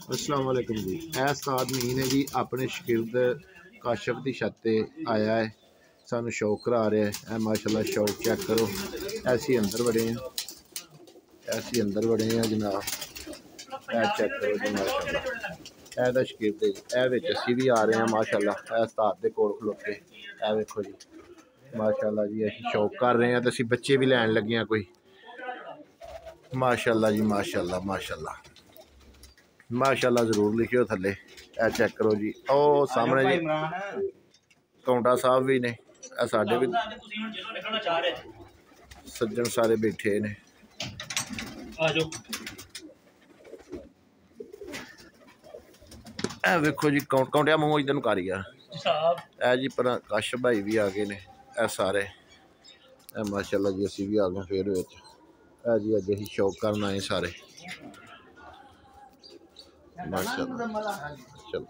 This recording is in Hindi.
अस्सलाम वालेकुम जी। ਇਹ ਉਸਤਾਦ ਮੀਨ है जी अपने शगिर्द काशफ की छत ते आया है, सानू शौक करा रहा है। ए माशाल्लाह शौक चेक करो, ऐसी अंदर बड़े हैं, ऐसी अंदर बड़े हैं जनाब। ए चेक करो जी माशाल्लाह। ए दा शगिर्द है, ए विच असीं भी आ रहे हैं माशाल्लाह। ए उस्ताद दे कोल खलोते ए वेखो जी माशाल्लाह जी। असीं शौक कर रहे हैं तो असीं बच्चे भी लैन लगे हैं कोई। माशाल्लाह जी माशाल्लाह माशाल्लाह माशाल्लाह जरूर लिखियो थले। ए चेक करो जी, ओ सामने जी कौंटा साहब भी ने, साडे भी सज्जन सारे बैठे ने। ए वेखो जी कौंटिया मूंह इधर नूं कर गया। ए जी पर काशफ भाई भी आ गए ने, ए सारे ए माशाल्लाह जी असीं भी आ गए फेर विच। ए जी अज असीं शौक करन आए सारे माशाल्लाह। चलो।